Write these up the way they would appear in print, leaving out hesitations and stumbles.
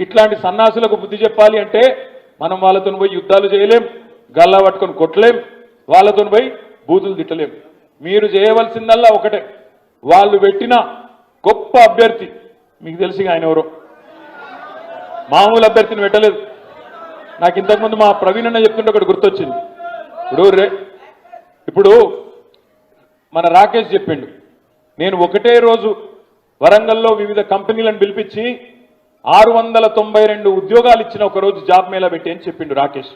ఇట్లాంటి సన్నాసులకు బుద్ధి చెప్పాలి అంటే మనం వాళ్ళతో పోయి యుద్ధాలు చేయలేం, గల్లా పట్టుకొని కొట్టలేం, వాళ్ళతో పోయి బూతులు తిట్టలేం. మీరు చేయవలసిందల్లా ఒకటే, వాళ్ళు పెట్టిన గొప్ప అభ్యర్థి, మీకు తెలిసి ఆయన ఎవరో, మామూలు అభ్యర్థిని పెట్టలేదు. నాకు ఇంతకుముందు మా ప్రవీణ్ అన్న చెప్తుంటే ఒకటి గుర్తొచ్చింది. ఇప్పుడు మన రాకేష్ చెప్పిండు, నేను ఒకటే రోజు వరంగల్లో వివిధ కంపెనీలను పిలిపించి 692 ఉద్యోగాలు ఇచ్చిన ఒక రోజు జాబ్ మేళా పెట్టి అని చెప్పిండు రాకేష్.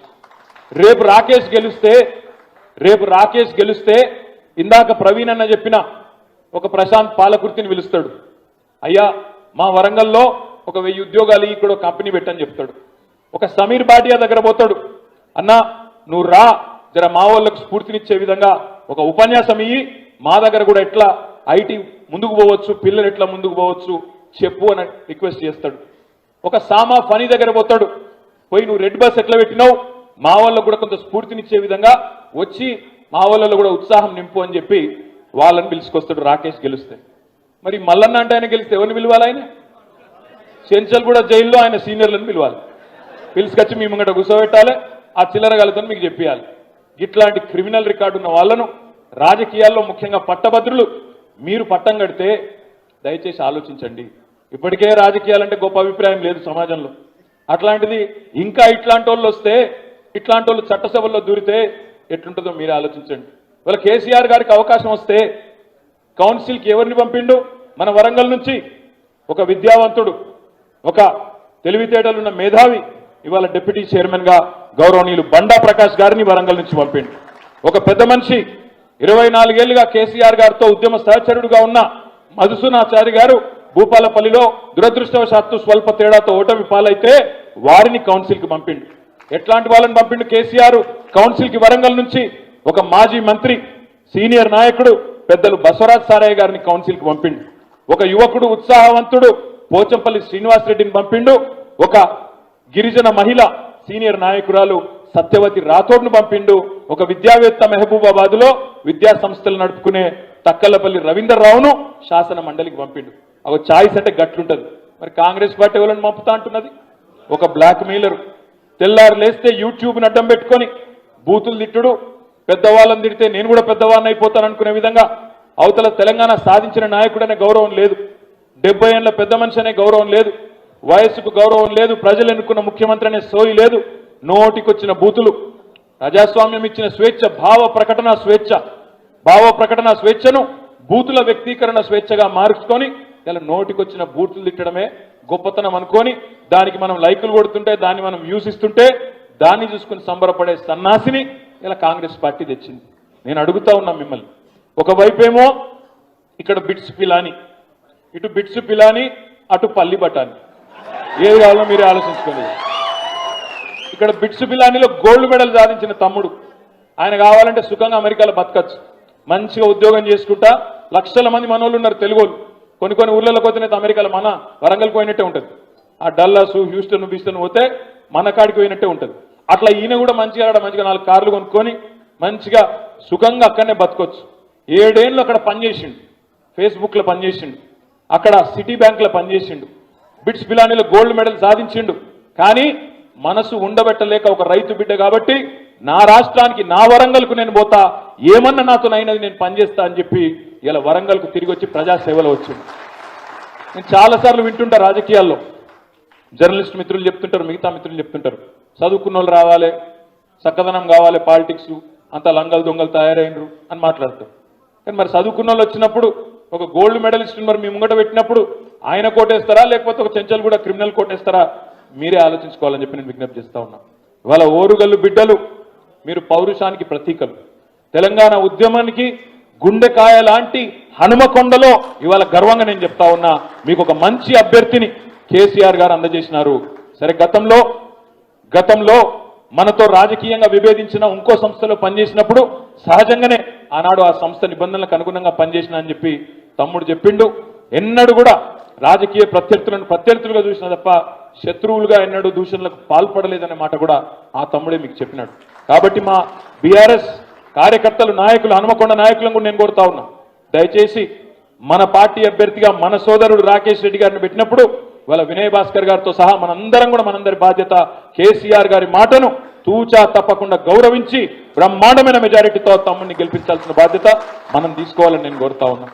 రేపు రాకేష్ గెలిస్తే ఇందాక ప్రవీణ్ అన్న చెప్పిన ఒక ప్రశాంత్ పాలకుర్తిని పిలుస్తాడు, అయ్యా మా వరంగల్లో ఒక 1000 ఉద్యోగాలు ఇక్కడ కంపెనీ పెట్టని చెప్తాడు. ఒక సమీర్ భాటియా దగ్గర పోతాడు, అన్నా నువ్వు రా జర మా వాళ్ళకు స్ఫూర్తినిచ్చే విధంగా ఒక ఉపన్యాసం ఇయ్యి, మా దగ్గర కూడా ఎట్లా ఐటీ ముందుకు పోవచ్చు, పిల్లలు ఎట్లా ముందుకు పోవచ్చు చెప్పు అని రిక్వెస్ట్ చేస్తాడు. ఒక సామా ఫనీ దగ్గర పోతాడు, పోయి నువ్వు రెడ్ బస్ ఎట్లా పెట్టినావు, మా వాళ్ళకు కూడా కొంత స్ఫూర్తినిచ్చే విధంగా వచ్చి మా వాళ్ళలో కూడా ఉత్సాహం నింపు అని చెప్పి వాళ్ళని పిలుచుకొస్తాడు రాకేష్ గెలిస్తే. మరి మల్లన్న అంటే ఆయన గెలిస్తే ఎవరిని పిలవాలి? ఆయన చెంచల్ కూడా జైల్లో ఆయన సీనియర్లను పిలవాలి, పిలుచుకొచ్చి మీ ముంగట కూర్చోబెట్టాలి, ఆ చిల్లరగాలతో మీకు చెప్పాలి. ఇట్లాంటి క్రిమినల్ రికార్డు ఉన్న వాళ్ళను రాజకీయాల్లో ముఖ్యంగా పట్టభద్రులు మీరు పట్టం కడితే దయచేసి ఆలోచించండి. ఇప్పటికే రాజకీయాలంటే గొప్ప అభిప్రాయం లేదు సమాజంలో, అట్లాంటిది ఇంకా ఇట్లాంటి వాళ్ళు వస్తే, ఇట్లాంటి వాళ్ళు చట్టసభల్లో దూరితే ఎట్లుంటుందో మీరు ఆలోచించండి. వాళ్ళ కేసీఆర్ గారికి అవకాశం వస్తే కౌన్సిల్కి ఎవరిని పంపిండు? మన వరంగల్ నుంచి ఒక విద్యావంతుడు, ఒక తెలివితేటలున్న మేధావి ఇవాళ డిప్యూటీ చైర్మన్ గా గౌరవనీయులు బండా ప్రకాష్ గారిని వరంగల్ నుంచి పంపిండు. ఒక పెద్ద మనిషి 24 ఏళ్లుగా కేసీఆర్ గారితో ఉద్యమ సహచరుడుగా ఉన్న మధుసూనాచారి గారు భూపాలపల్లిలో దురదృష్టవశాత్తు స్వల్ప తేడాతో ఓటమి పాలైతే వారిని కౌన్సిల్కి పంపిండు. ఎట్లాంటి వాళ్ళని పంపిండు కేసీఆర్ కౌన్సిల్కి? వరంగల్ నుంచి ఒక మాజీ మంత్రి, సీనియర్ నాయకుడు పెద్దలు బసవరాజ్ సారయ్య గారిని కౌన్సిల్కి పంపిండు. ఒక యువకుడు ఉత్సాహవంతుడు పోచంపల్లి శ్రీనివాసరెడ్డిని పంపిండు. ఒక గిరిజన మహిళ సీనియర్ నాయకురాలు సత్యవతి రాథోడ్ను పంపిండు. ఒక విద్యావేత్త మహబూబాబాద్ లో విద్యా సంస్థలు నడుపుకునే తక్కలపల్లి రవీందర్ రావును శాసన మండలికి పంపిండు. ఒక ఛాయిస్ అంటే గట్లుంటది. మరి కాంగ్రెస్ పార్టీ ఎవరైనా పంపుతా అంటున్నది? ఒక బ్లాక్ మెయిలర్, తెల్లారు లేస్తే యూట్యూబ్ని అడ్డం పెట్టుకొని బూతులు తిట్టుడు, పెద్దవాళ్ళని తిడితే నేను కూడా పెద్దవాళ్ళని అయిపోతాను అనుకునే విధంగా అవతల తెలంగాణ సాధించిన నాయకుడనే గౌరవం లేదు, 70 ఏళ్ల పెద్ద మనిషి అనే గౌరవం లేదు, వయస్సుకు గౌరవం లేదు, ప్రజలు ఎన్నుకున్న ముఖ్యమంత్రి అనే సోయి లేదు, నోటికొచ్చిన బూతులు. ప్రజాస్వామ్యం ఇచ్చిన స్వేచ్ఛ భావ ప్రకటన స్వేచ్ఛను బూతుల వ్యక్తీకరణ స్వేచ్ఛగా మార్చుకొని ఇలా నోటికొచ్చిన బూతులు తిట్టడమే గొప్పతనం అనుకొని దానికి మనం లైకులు కొడుతుంటే, దాన్ని మనం యూసిస్తుంటే దాన్ని చూసుకుని సంబరపడే సన్నాసిని ఇలా కాంగ్రెస్ పార్టీ తెచ్చింది. నేను అడుగుతా ఉన్నా మిమ్మల్ని, ఒకవైపేమో ఇక్కడ బిట్స్ పిలాని, ఇటు బిట్స్ పిలాని, అటు పల్లి బఠాని, ఏది కావాలో మీరే ఆలోచించుకోలేదు. ఇక్కడ బిట్స్ పిలానిలో గోల్డ్ మెడల్ సాధించిన తమ్ముడు, ఆయన కావాలంటే సుఖంగా అమెరికాలో బతకచ్చు, మంచిగా ఉద్యోగం చేసుకుంటా, లక్షల మంది మనోళ్ళు ఉన్నారు తెలుగోళ్ళు. కొన్ని ఊర్లలో పోతేనే అమెరికాలో మన వరంగల్కి పోయినట్టే ఉంటుంది, ఆ డల్లాస్ హ్యూస్టన్ పోతే మన కాడికి పోయినట్టే ఉంటుంది. అట్లా ఈయన కూడా మంచిగా 4 కార్లు కొనుక్కొని మంచిగా సుఖంగా అక్కడనే బతకొచ్చు. 7 ఏళ్ళు అక్కడ పనిచేసిండు, ఫేస్బుక్లో పనిచేసిండు, అక్కడ సిటీ బ్యాంక్లో పనిచేసిండు, బిట్స్ పిలానీలో గోల్డ్ మెడల్ సాధించిండు. కానీ మనసు ఉండబెట్టలేక ఒక రైతు బిడ్డ కాబట్టి నా రాష్ట్రానికి, నా వరంగల్కు నేను పోతా, ఏమన్నా నాతో అయినది నేను పనిచేస్తా అని చెప్పి ఇలా వరంగల్కు తిరిగి వచ్చి ప్రజాసేవలో వచ్చింది. నేను చాలాసార్లు వింటుంటా రాజకీయాల్లో, జర్నలిస్ట్ మిత్రులు చెప్తుంటారు, మిగతా మిత్రులు చెప్తుంటారు, చదువుకున్న వాళ్ళు రావాలి, చక్కదనం కావాలి, పాలిటిక్స్ అంతా లంగలు దొంగలు తయారైనరు అని మాట్లాడతారు. కానీ మరి చదువుకున్న వాళ్ళు వచ్చినప్పుడు ఒక గోల్డ్ మెడలిస్ట్ మరి మీ ముంగట పెట్టినప్పుడు ఆయన కోటేస్తారా, లేకపోతే ఒక చెంచల్ కూడా క్రిమినల్ కోటేస్తారా? మీరే ఆలోచించుకోవాలని చెప్పి నేను విజ్ఞప్తి చేస్తా ఉన్నా. ఇవాళ ఓరుగల్లు బిడ్డలు మీరు పౌరుషానికి ప్రతీకలు. తెలంగాణ ఉద్యమానికి గుండెకాయ లాంటి హనుమకొండలో ఇవాళ గర్వంగా నేను చెప్తా ఉన్నా, మీకు ఒక మంచి అభ్యర్థిని కేసీఆర్ గారు అందజేసినారు. సరే, గతంలో మనతో రాజకీయంగా విభేదించిన ఇంకో సంస్థలో పనిచేసినప్పుడు సహజంగానే ఆనాడు ఆ సంస్థ నిబంధనలకు అనుగుణంగా పనిచేసిన అని చెప్పి తమ్ముడు చెప్పిండు. ఎన్నడూ కూడా రాజకీయ ప్రత్యర్థులుగా చూసిన తప్ప శత్రువులుగా ఎన్నడూ దూషణలకు పాల్పడలేదనే మాట కూడా ఆ తమ్ముడే మీకు చెప్పినాడు. కాబట్టి మా బీఆర్ఎస్ కార్యకర్తలు, నాయకులు, హనుమకొండ నాయకులను కూడా నేను కోరుతా ఉన్నా, దయచేసి మన పార్టీ అభ్యర్థిగా మన సోదరుడు రాకేష్ రెడ్డి గారిని పెట్టినప్పుడు ఇవాళ వినయ్ భాస్కర్ గారితో సహా మనందరం కూడా మనందరి బాధ్యత కేసీఆర్ గారి మాటను తూచా తప్పకుండా గౌరవించి బ్రహ్మాండమైన మెజారిటీతో తమ్ముడిని గెలిపించాల్సిన బాధ్యత మనం తీసుకోవాలని నేను కోరుతా ఉన్నా.